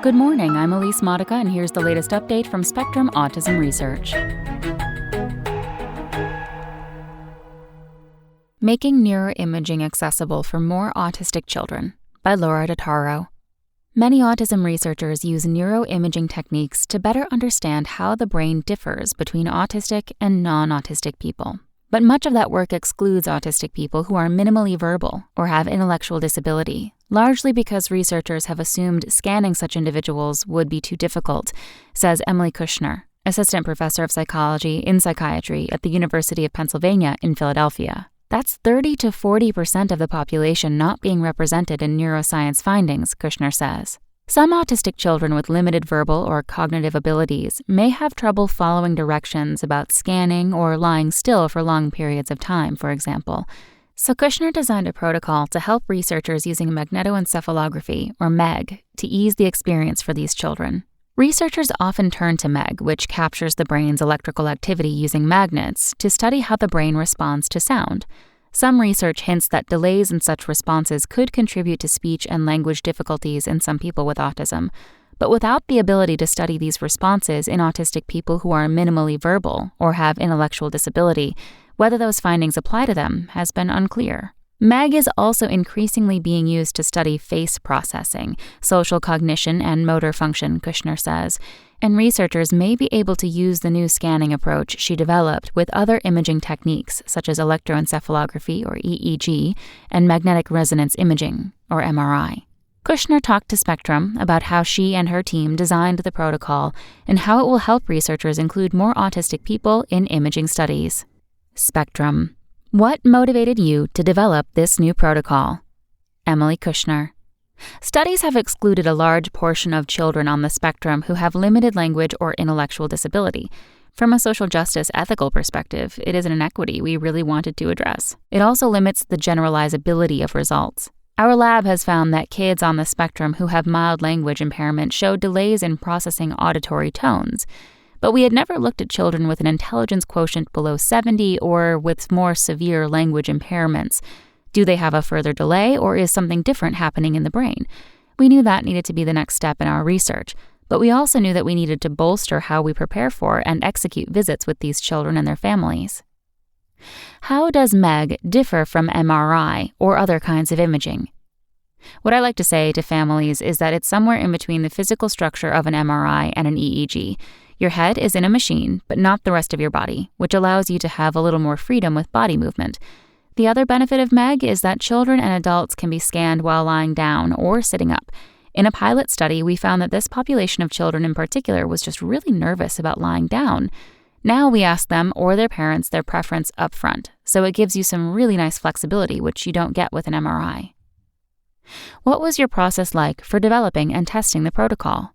Good morning, I'm Elise Modica, and here's the latest update from Spectrum Autism Research. Making Neuroimaging Accessible for More Autistic Children by Laura Dotaro. Many autism researchers use neuroimaging techniques to better understand how the brain differs between autistic and non-autistic people. But much of that work excludes autistic people who are minimally verbal or have intellectual disability, largely because researchers have assumed scanning such individuals would be too difficult, says Emily Kushner, assistant professor of psychology in psychiatry at the University of Pennsylvania in Philadelphia. That's 30 to 40% of the population not being represented in neuroscience findings, Kushner says. Some autistic children with limited verbal or cognitive abilities may have trouble following directions about scanning or lying still for long periods of time, for example. So Kushner designed a protocol to help researchers using magnetoencephalography, or MEG, to ease the experience for these children. Researchers often turn to MEG, which captures the brain's electrical activity using magnets, to study how the brain responds to sound. Some research hints that delays in such responses could contribute to speech and language difficulties in some people with autism. But without the ability to study these responses in autistic people who are minimally verbal or have intellectual disability, whether those findings apply to them has been unclear. MEG is also increasingly being used to study face processing, social cognition, and motor function, Kushner says, and researchers may be able to use the new scanning approach she developed with other imaging techniques such as electroencephalography, or EEG, and magnetic resonance imaging, or MRI. Kushner talked to Spectrum about how she and her team designed the protocol and how it will help researchers include more autistic people in imaging studies. Spectrum. What motivated you to develop this new protocol? Emily Kushner. Studies have excluded a large portion of children on the spectrum who have limited language or intellectual disability. From a social justice ethical perspective, it is an inequity we really wanted to address. It also limits the generalizability of results. Our lab has found that kids on the spectrum who have mild language impairment show delays in processing auditory tones. But we had never looked at children with an intelligence quotient below 70 or with more severe language impairments. Do they have a further delay, or is something different happening in the brain? We knew that needed to be the next step in our research, but we also knew that we needed to bolster how we prepare for and execute visits with these children and their families. How does MEG differ from MRI or other kinds of imaging? What I like to say to families is that it's somewhere in between the physical structure of an MRI and an EEG. Your head is in a machine, but not the rest of your body, which allows you to have a little more freedom with body movement. The other benefit of MEG is that children and adults can be scanned while lying down or sitting up. In a pilot study, we found that this population of children in particular was just really nervous about lying down. Now we ask them or their parents their preference up front, so it gives you some really nice flexibility, which you don't get with an MRI. What was your process like for developing and testing the protocol?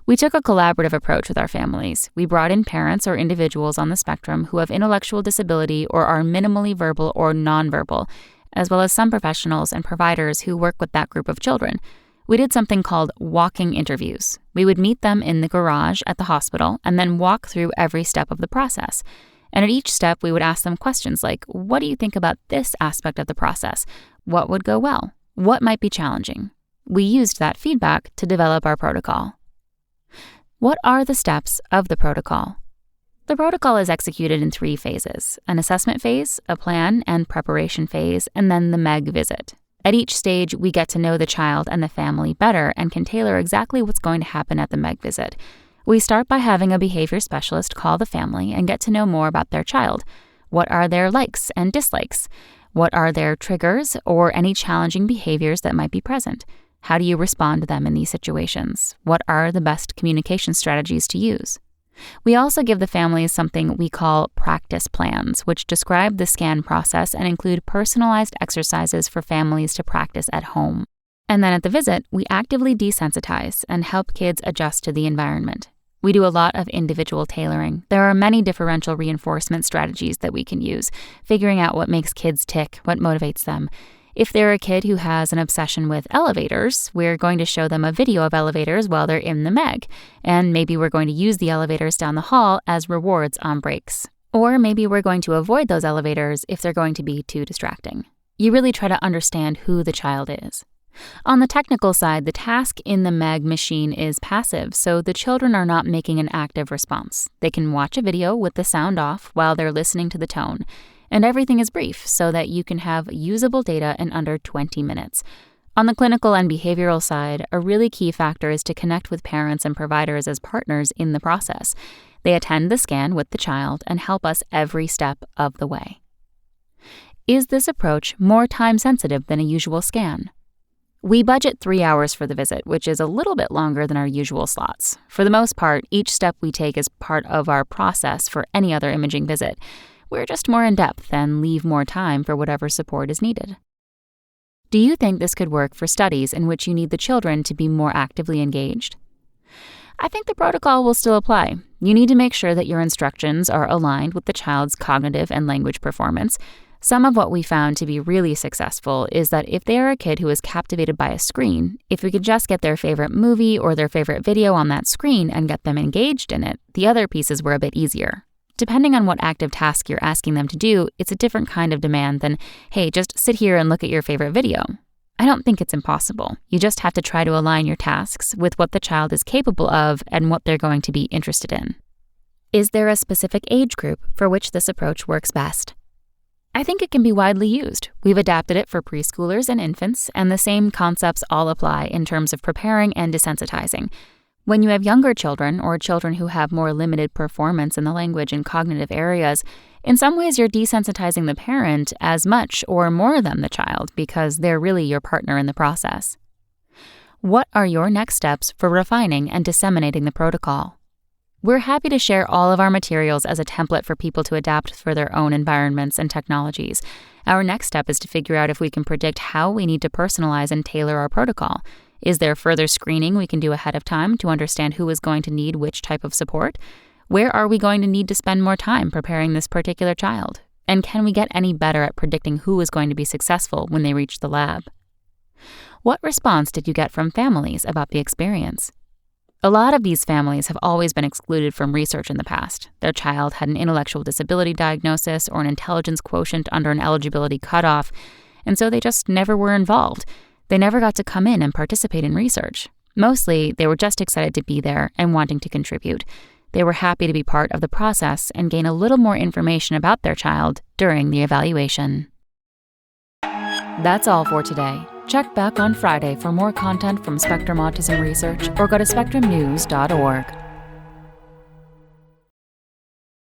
We took a collaborative approach with our families. We brought in parents or individuals on the spectrum who have intellectual disability or are minimally verbal or nonverbal, as well as some professionals and providers who work with that group of children. We did something called walking interviews. We would meet them in the garage at the hospital and then walk through every step of the process. And at each step, we would ask them questions like, what do you think about this aspect of the process? What would go well? What might be challenging? We used that feedback to develop our protocol. What are the steps of the protocol? The protocol is executed in 3 phases: an assessment phase, a plan and preparation phase, and then the MEG visit. At each stage, we get to know the child and the family better and can tailor exactly what's going to happen at the MEG visit. We start by having a behavior specialist call the family and get to know more about their child. What are their likes and dislikes? What are their triggers or any challenging behaviors that might be present? How do you respond to them in these situations? What are the best communication strategies to use? We also give the families something we call practice plans, which describe the scan process and include personalized exercises for families to practice at home. And then at the visit, we actively desensitize and help kids adjust to the environment. We do a lot of individual tailoring. There are many differential reinforcement strategies that we can use, figuring out what makes kids tick, what motivates them. If they're a kid who has an obsession with elevators, we're going to show them a video of elevators while they're in the MEG, and maybe we're going to use the elevators down the hall as rewards on breaks. Or maybe we're going to avoid those elevators if they're going to be too distracting. You really try to understand who the child is. On the technical side, the task in the MAG machine is passive, so the children are not making an active response. They can watch a video with the sound off while they're listening to the tone, and everything is brief so that you can have usable data in under 20 minutes. On the clinical and behavioral side, a really key factor is to connect with parents and providers as partners in the process. They attend the scan with the child and help us every step of the way. Is this approach more time-sensitive than a usual scan? We budget 3 hours for the visit, which is a little bit longer than our usual slots. For the most part, each step we take is part of our process for any other imaging visit. We're just more in-depth and leave more time for whatever support is needed. Do you think this could work for studies in which you need the children to be more actively engaged? I think the protocol will still apply. You need to make sure that your instructions are aligned with the child's cognitive and language performance. Some of what we found to be really successful is that if they are a kid who is captivated by a screen, if we could just get their favorite movie or their favorite video on that screen and get them engaged in it, the other pieces were a bit easier. Depending on what active task you're asking them to do, it's a different kind of demand than, hey, just sit here and look at your favorite video. I don't think it's impossible. You just have to try to align your tasks with what the child is capable of and what they're going to be interested in. Is there a specific age group for which this approach works best? I think it can be widely used. We've adapted it for preschoolers and infants, and the same concepts all apply in terms of preparing and desensitizing. When you have younger children or children who have more limited performance in the language and cognitive areas, in some ways you're desensitizing the parent as much or more than the child because they're really your partner in the process. What are your next steps for refining and disseminating the protocol? We're happy to share all of our materials as a template for people to adapt for their own environments and technologies. Our next step is to figure out if we can predict how we need to personalize and tailor our protocol. Is there further screening we can do ahead of time to understand who is going to need which type of support? Where are we going to need to spend more time preparing this particular child? And can we get any better at predicting who is going to be successful when they reach the lab? What response did you get from families about the experience? A lot of these families have always been excluded from research in the past. Their child had an intellectual disability diagnosis or an intelligence quotient under an eligibility cutoff, and so they just never were involved. They never got to come in and participate in research. Mostly, they were just excited to be there and wanting to contribute. They were happy to be part of the process and gain a little more information about their child during the evaluation. That's all for today. Check back on Friday for more content from Spectrum Autism Research or go to spectrumnews.org.